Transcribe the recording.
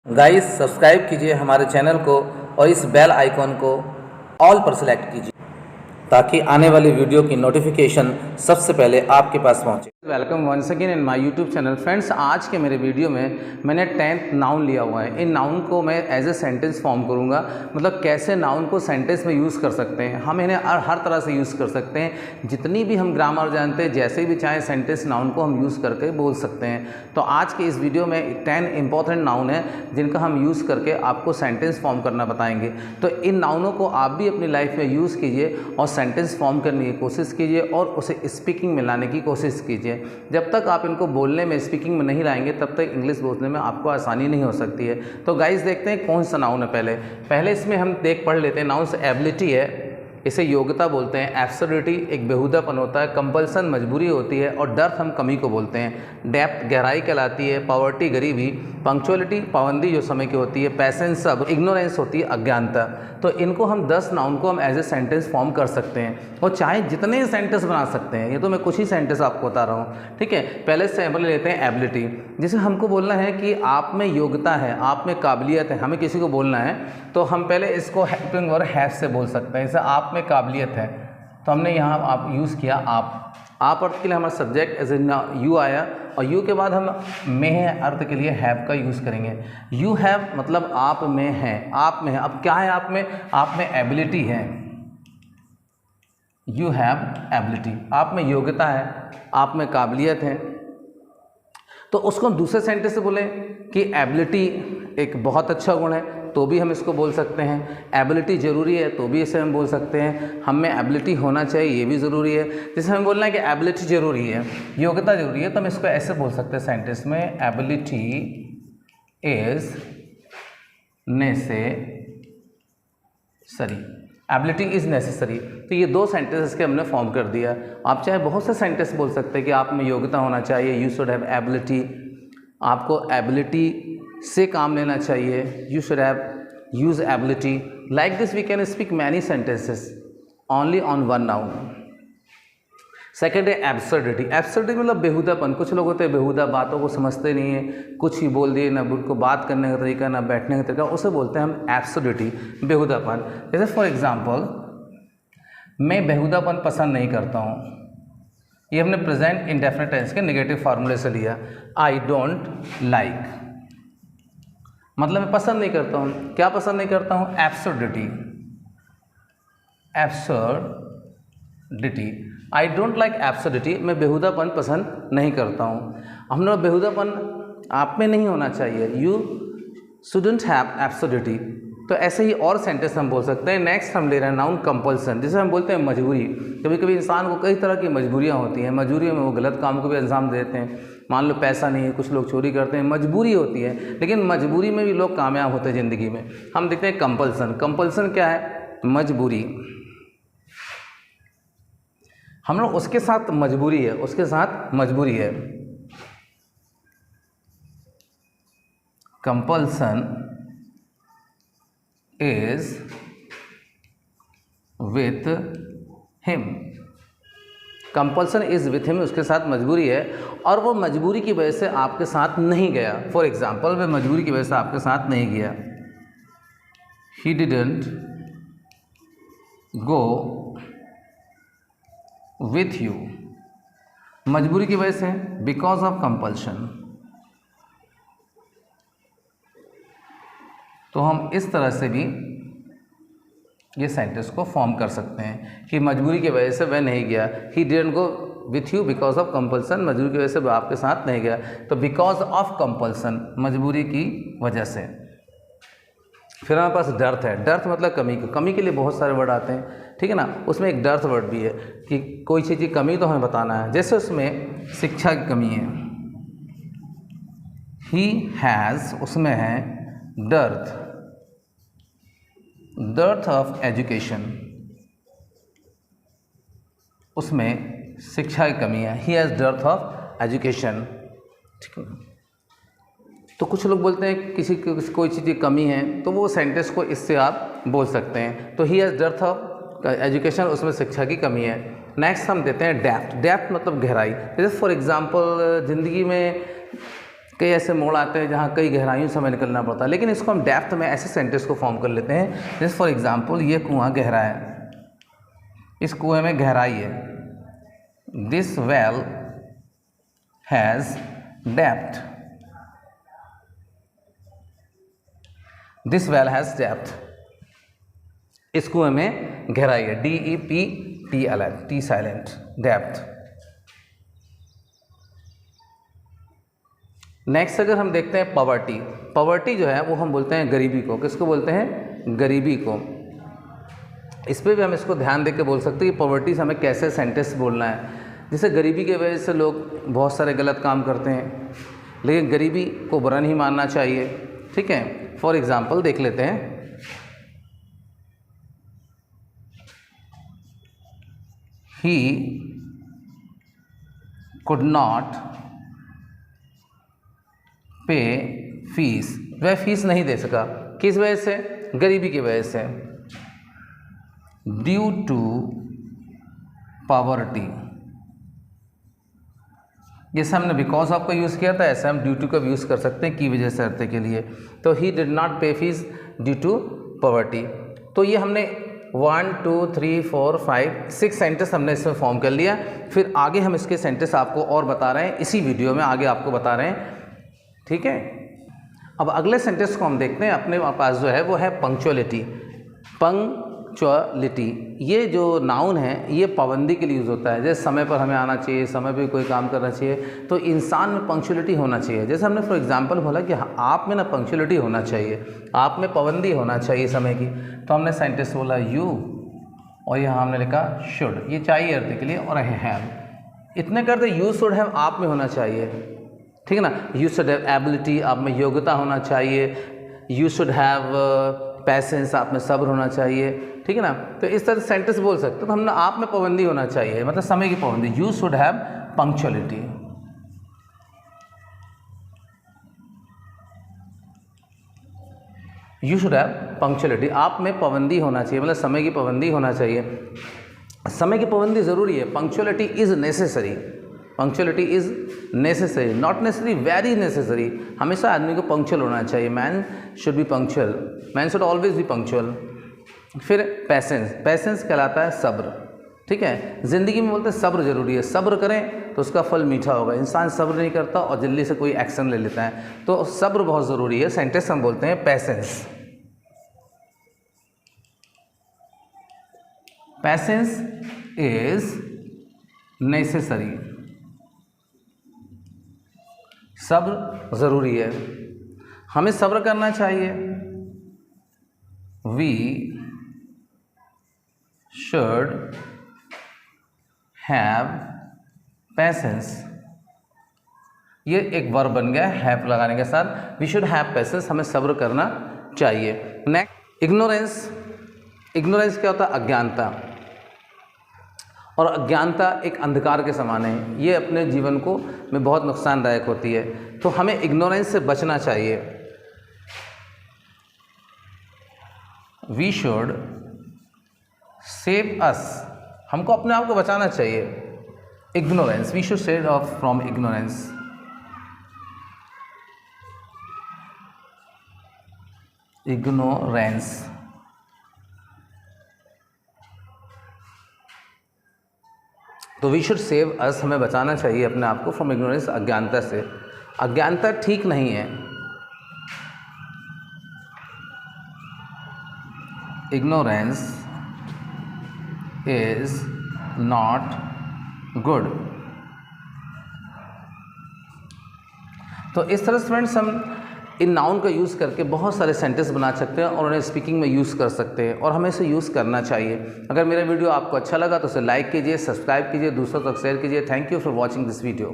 Guys subscribe कीजिए हमारे channel को और इस बेल आइकॉन को ऑल पर सेलेक्ट कीजिए ताकि आने वाली वीडियो की नोटिफिकेशन सबसे पहले आपके पास पहुंचे। Welcome once again in my YouTube channel. Friends, आज के मेरे वीडियो में मैंने 10th नाउन लिया हुआ है। इन नाउन को मैं एज ए सेंटेंस फॉर्म करूंगा, मतलब कैसे नाउन को सेंटेंस में यूज़ कर सकते हैं। हम इन्हें हर तरह से यूज़ कर सकते हैं, जितनी भी हम ग्रामर जानते हैं, जैसे भी चाहे सेंटेंस नाउन को हम यूज़ करके बोल सकते हैं। तो आज के इस वीडियो में 10 इंपॉर्टेंट नाउन है जिनका हम यूज़ करके आपको सेंटेंस फॉर्म करना बताएंगे। तो इन नाउनों को आप भी अपनी लाइफ में यूज़ कीजिए और सेंटेंस फॉर्म करने की कोशिश कीजिए और उसे स्पीकिंग में लाने की कोशिश कीजिए। जब तक आप इनको बोलने में, स्पीकिंग में नहीं लाएंगे, तब तक इंग्लिश बोलने में आपको आसानी नहीं हो सकती है। तो गाइस देखते हैं कौन सा नाउन है। पहले इसमें हम पढ़ लेते हैं। नाउन से एबिलिटी है, इसे योग्यता बोलते हैं। एब्सर्डिटी एक बेहुदापन होता है। कंपल्सन मजबूरी होती है और डर्थ हम कमी को बोलते हैं। डेप्थ गहराई कहलाती है। पॉवर्टी गरीबी। पंक्चुअलिटी पाबंदी जो समय की होती है। पैसेंस सब। इग्नोरेंस होती है अज्ञानता। तो इनको हम 10 नाउन को हम एज ए सेंटेंस फॉर्म कर सकते हैं और चाहे जितने सेंटेंस बना सकते हैं। ये तो मैं कुछ ही सेंटेंस आपको बता रहा हूँ, ठीक है। पहले सैंपल लेते हैं एबिलिटी, जिसे हमको बोलना है कि आप में योग्यता है, आप में काबिलियत है। हमें किसी को बोलना है तो हम पहले इसको हेल्पिंग वर्ब हैव से बोल सकते हैं। जैसे आप में काबिलियत है तो हमने यहाँ आप यूज़ किया आप अर्थ के लिए हमारा सब्जेक्ट एज इन यू आया और यू के बाद हम में अर्थ के लिए हैव का यूज़ करेंगे। यू हैव मतलब आप में है, आप में है। अब क्या है आप में एबिलिटी है। यू हैव एबिलिटी, आप में योग्यता है, आप में काबिलियत है। तो उसको हम दूसरे सेंटेंस से बोलें कि एबिलिटी एक बहुत अच्छा गुण है, तो भी हम इसको बोल सकते हैं। एबिलिटी ज़रूरी है, तो भी इसे हम बोल सकते हैं। हम में एबिलिटी होना चाहिए, ये भी ज़रूरी है। जैसे हमें बोलना है कि एबिलिटी ज़रूरी है, योग्यता ज़रूरी है, तो हम इसको ऐसे बोल सकते हैं सेंटेंस में, ability is necessary. Ability is necessary. तो ये 2 सेंटेंस के हमने फॉर्म कर दिया। आप चाहे बहुत से सेंटेंस बोल सकते हैं कि आप में योग्यता होना चाहिए, यू शुड हैव एबिलिटी। आपको एबिलिटी से काम लेना चाहिए, you should have use ability. Like this we can speak many sentences only on one noun. Second है एब्सर्डिटी। एब्सर्डिटी मतलब बेहुदापन। कुछ लोग होते हैं बेहुदा, बातों को समझते नहीं है, कुछ ही बोल दिए, ना उनको बात करने का तरीका, ना बैठने का तरीका, उसे बोलते हैं हम एब्सर्डिटी, बेहुदापन। जैसे फॉर एग्जाम्पल, मैं बेहुदापन पसंद नहीं करता हूँ। ये हमने प्रेजेंट इंडेफिनिट टेंस के नेगेटिव फार्मूले से लिया। आई डोंट लाइक मतलब मैं पसंद नहीं करता हूँ। क्या पसंद नहीं करता हूँ? Absurdity. Absurdity, I don't like absurdity. मैं बेहुदापन पसंद नहीं करता हूँ। हम लोग बेहुदापन आप में नहीं होना चाहिए, यू शुडंट हैव एब्सर्डिटी। तो ऐसे ही और सेंटेंस हम बोल सकते हैं। नेक्स्ट हम ले रहे हैं नाउन कंपल्सन, जिसे हम बोलते हैं मजबूरी। कभी कभी इंसान को कई तरह की मजबूरियाँ होती हैं। मजबूरी में वो गलत काम को भी अंजाम देते हैं। मान लो पैसा नहीं है, कुछ लोग चोरी करते हैं, मजबूरी होती है। लेकिन मजबूरी में भी लोग कामयाब होते हैं ज़िंदगी में। हम देखते हैं कंपल्सन। कंपल्सन क्या है? मजबूरी। हम लोग उसके साथ मजबूरी है, उसके साथ मजबूरी है। Compulsion is with him. Compulsion is with him, उसके साथ मजबूरी है और वो मजबूरी की वजह से आपके साथ नहीं गया। फॉर एग्जाम्पल, वह मजबूरी की वजह से आपके साथ नहीं गया। He didn't go with you, मजबूरी की वजह से, बिकॉज ऑफ कंपल्शन। तो हम इस तरह से भी ये सेंटेंस को फॉर्म कर सकते हैं कि मजबूरी की वजह से वह नहीं गया। He didn't go with you because of compulsion, मजबूरी की वजह से वह आपके साथ नहीं गया। तो बिकॉज ऑफ कंपल्सन, मजबूरी की वजह से। फिर हमारे पास डर्थ है। डर्थ मतलब कमी। कमी के लिए बहुत सारे वर्ड आते हैं, ठीक है ना। उसमें एक डर्थ वर्ड भी है कि कोई चीज़ की कमी तो हमें बताना है। जैसे उसमें शिक्षा की कमी है, ही हैज़, उसमें है डर्थ ऑफ एजुकेशन, उसमें शिक्षा की कमी है। He has dearth of education, ठीक है। तो कुछ लोग बोलते हैं किसी कोई चीज़ की कमी है, तो वो सेंटेंस को इससे आप बोल सकते हैं। तो he has dearth of education, उसमें शिक्षा की कमी है। नेक्स्ट हम देते हैं डेप्थ। डेप्थ मतलब गहराई। जैसे फॉर एग्जांपल, ज़िंदगी में कई ऐसे मोड़ आते हैं जहाँ कई गहराइयों से हमें निकलना पड़ता है, लेकिन इसको हम डेप्थ में ऐसे सेंटेंस को फॉर्म कर लेते हैं। जैसे फॉर एग्जांपल, ये कुआं गहरा है, इस कुएं में गहराई है। This well has depth, this well has depth, इस कुएं में गहराई है। DEPTH, T silent, depth. Next अगर हम देखते हैं पॉवर्टी, पॉवर्टी जो है वो हम बोलते हैं गरीबी को। किसको बोलते हैं? गरीबी को। इस पर भी हम इसको ध्यान देकर बोल सकते हैं कि पॉवर्टी से हमें कैसे सेंटेंस बोलना है। जैसे गरीबी की वजह से लोग बहुत सारे गलत काम करते हैं, लेकिन गरीबी को बुरा नहीं मानना चाहिए, ठीक है। फॉर एग्जाम्पल देख लेते हैं, he could not pay fees, वह फीस नहीं दे सका। किस वजह से? गरीबी की वजह से। ड्यू टू पॉवर्टी, जैसे हमने बिकॉज ऑफ का यूज़ किया था, ऐसे हम ड्यू टू का भी यूज़ कर सकते हैं की वजह से, अर्थ के लिए। तो ही डिड नॉट पे फीस ड्यू टू पॉवर्टी। तो ये हमने 1 2 3 4 5 6 सेंटेंस हमने इसमें फॉर्म कर लिया। फिर आगे हम इसके सेंटेंस आपको और बता रहे हैं, इसी वीडियो में आगे आपको बता रहे हैं, ठीक है। अब अगले सेंटेंस को हम देखते हैं। अपने पास जो है वो है पंक्चुअलिटी। पंक्चुअलिटी ये जो नाउन है ये पाबंदी के लिए यूज़ होता है। जैसे समय पर हमें आना चाहिए, समय पर कोई काम करना चाहिए, तो इंसान में पंक्चुअलिटी होना चाहिए। जैसे हमने फॉर एग्जांपल बोला कि आप में ना पंक्चुअलिटी होना चाहिए, आप में पाबंदी होना चाहिए समय की, तो हमने सेंटेंस बोला यू, और यहाँ हमने लिखा शुड। ये चाहिए अर्थ के लिए, और हैव। इतने करते यू शुड हैव आप में होना चाहिए, ठीक है ना। यू शुड हैव एबिलिटी, आप में योग्यता होना चाहिए। यू शुड हैव पैसेंस, आप में सब्र होना चाहिए, ठीक है ना। तो इस तरह सेंटेंस बोल सकते हो। तो हमने आप में पाबंदी होना चाहिए, मतलब समय की पाबंदी। You should have punctuality. You should have punctuality, आप में पाबंदी होना चाहिए, मतलब समय की पाबंदी होना चाहिए। समय की पाबंदी ज़रूरी है। Punctuality is necessary, punctuality is necessary, not necessary, very necessary. हमेशा आदमी को पंक्चुअल होना चाहिए। Man should be punctual, man should always be punctual. फिर पैसेंस, पैसेंस कहलाता है सब्र, ठीक है। ज़िंदगी में बोलते हैं सब्र जरूरी है, सब्र करें तो उसका फल मीठा होगा। इंसान सब्र नहीं करता और जल्दी से कोई एक्शन ले लेता है, तो सब्र बहुत ज़रूरी है। सेंटेंस हम बोलते हैं पैसेंस। पैसेंस इज नेसेसरी, सब्र ज़रूरी है, हमें सब्र करना चाहिए। वी शुड हैव पैसेंस, ये एक वर्ब बन गया हैव लगाने के साथ। वी शुड हैव पैसेंस, हमें सब्र करना चाहिए। Next, ignorance. इग्नोरेंस क्या होता है? अज्ञानता। और अज्ञानता एक अंधकार के समान है, ये अपने जीवन को में बहुत नुकसानदायक होती है। तो हमें इग्नोरेंस से बचना चाहिए। वी शुड सेव अस, हमको अपने आप को बचाना चाहिए। Ignorance, we should save of from ignorance. Ignorance, तो वी शुड सेव अस, हमें बचाना चाहिए अपने आप को फ्रॉम इग्नोरेंस, अज्ञानता से। अज्ञानता ठीक नहीं है। Ignorance is not good. तो इस तरह से फ्रेंड्स हम इन नाउन का यूज़ करके बहुत सारे सेंटेंस बना सकते हैं और उन्हें स्पीकिंग में यूज़ कर सकते हैं, और हमें इसे यूज़ करना चाहिए। अगर मेरा वीडियो आपको अच्छा लगा तो उसे लाइक कीजिए, सब्सक्राइब कीजिए, दूसरों तक शेयर कीजिए। Thank you for watching this video.